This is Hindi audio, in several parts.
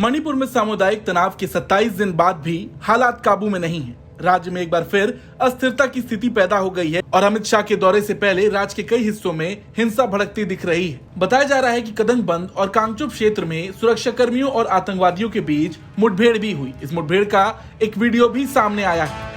मणिपुर में सामुदायिक तनाव के 27 दिन बाद भी हालात काबू में नहीं है। राज्य में एक बार फिर अस्थिरता की स्थिति पैदा हो गई है और अमित शाह के दौरे से पहले राज्य के कई हिस्सों में हिंसा भड़कती दिख रही है। बताया जा रहा है कि कदंगबंद और कांगचुप क्षेत्र में सुरक्षा कर्मियों और आतंकवादियों के बीच मुठभेड़ भी हुई। इस मुठभेड़ का एक वीडियो भी सामने आया है।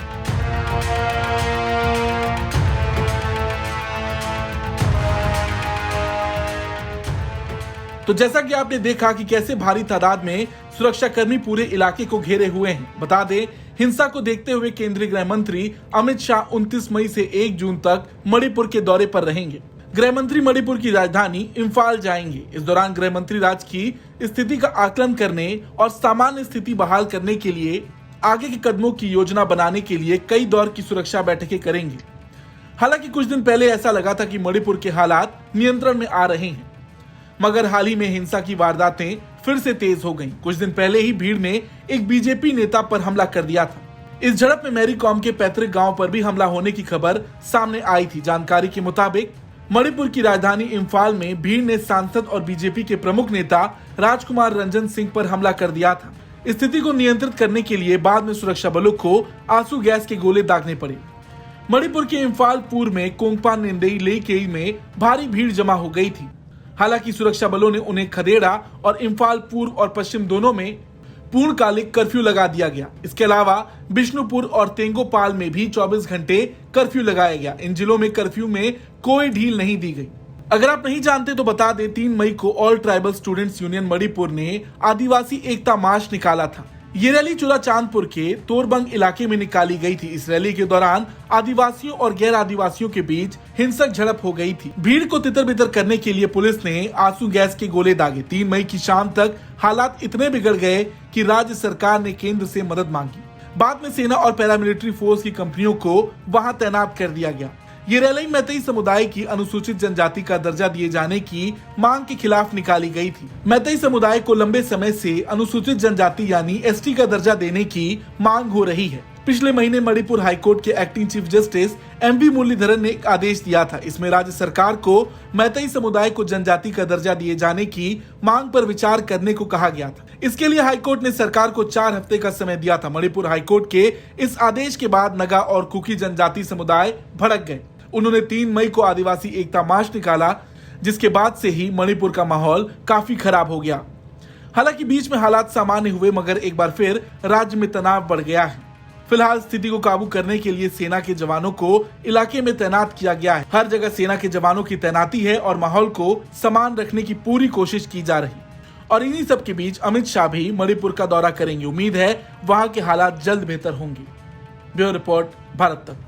तो जैसा कि आपने देखा कि कैसे भारी तादाद में सुरक्षाकर्मी पूरे इलाके को घेरे हुए हैं। बता दें, हिंसा को देखते हुए केंद्रीय गृह मंत्री अमित शाह 29 मई से 1 जून तक मणिपुर के दौरे पर रहेंगे। गृह मंत्री मणिपुर की राजधानी इम्फाल जाएंगे। इस दौरान गृह मंत्री राज्य की स्थिति का आकलन करने और सामान्य स्थिति बहाल करने के लिए आगे के कदमों की योजना बनाने के लिए कई दौर की सुरक्षा बैठकें करेंगे। हालांकि कुछ दिन पहले ऐसा लगा था कि मणिपुर के हालात नियंत्रण में आ रहे हैं, मगर हाल ही में हिंसा की वारदातें फिर से तेज हो गईं। कुछ दिन पहले ही भीड़ ने एक बीजेपी नेता पर हमला कर दिया था। इस झड़प में मैरी कॉम के पैतृक गांव पर भी हमला होने की खबर सामने आई थी। जानकारी के मुताबिक मणिपुर की राजधानी इम्फाल में भीड़ ने सांसद और बीजेपी के प्रमुख नेता राजकुमार रंजन सिंह पर हमला कर दिया था। स्थिति को नियंत्रित करने के लिए बाद में सुरक्षा बलों को आंसू गैस के गोले दागने पड़े। मणिपुर के इम्फाल पूर्व में कोंगपा निंदेई लेकेई में भारी भीड़ जमा हो गई थी। हालांकि सुरक्षा बलों ने उन्हें खदेड़ा और इम्फाल पूर्व और पश्चिम दोनों में पूर्णकालिक कर्फ्यू लगा दिया गया। इसके अलावा बिष्णुपुर और तेंगोपाल में भी 24 घंटे कर्फ्यू लगाया गया। इन जिलों में कर्फ्यू में कोई ढील नहीं दी गई। अगर आप नहीं जानते तो बता दें, 3 मई को all tribal students union Manipur ने आदिवासी एकता मार्च निकाला था। ये रैली चुराचांदपुर के तोरबंग इलाके में निकाली गई थी। इस रैली के दौरान आदिवासियों और गैर आदिवासियों के बीच हिंसक झड़प हो गई थी। भीड़ को तितर-बितर करने के लिए पुलिस ने आंसू गैस के गोले दागे। 3 मई की शाम तक हालात इतने बिगड़ गए कि राज्य सरकार ने केंद्र से मदद मांगी। बाद में सेना और पैरामिलिट्री फोर्स की कंपनियों को वहां तैनात कर दिया गया। ये रैली मैतेई समुदाय की अनुसूचित जनजाति का दर्जा दिए जाने की मांग के खिलाफ निकाली गई थी। मैतेई समुदाय को लंबे समय से अनुसूचित जनजाति यानी एसटी का दर्जा देने की मांग हो रही है। पिछले महीने मणिपुर हाईकोर्ट के acting chief justice MV Muralidharan ने एक आदेश दिया था। इसमें राज्य सरकार को मैतेई समुदाय को जनजाति का दर्जा दिए जाने की मांग पर विचार करने को कहा गया था। इसके लिए हाईकोर्ट ने सरकार को 4 हफ्ते का समय दिया था। मणिपुर हाईकोर्ट के इस आदेश के बाद नगा और कुकी जनजाति समुदाय भड़क गए। उन्होंने 3 मई को आदिवासी एकता मार्च निकाला, जिसके बाद से ही मणिपुर का माहौल काफी खराब हो गया। हालांकि बीच में हालात सामान्य हुए, मगर एक बार फिर राज्य में तनाव बढ़ गया है। फिलहाल स्थिति को काबू करने के लिए सेना के जवानों को इलाके में तैनात किया गया है। हर जगह सेना के जवानों की तैनाती है और माहौल को समान रखने की पूरी कोशिश की जा रही। और इन्हीं सब के बीच अमित शाह भी मणिपुर का दौरा करेंगे। उम्मीद है वहां के हालात जल्द बेहतर होंगे। ब्यूरो रिपोर्ट, भारत तक।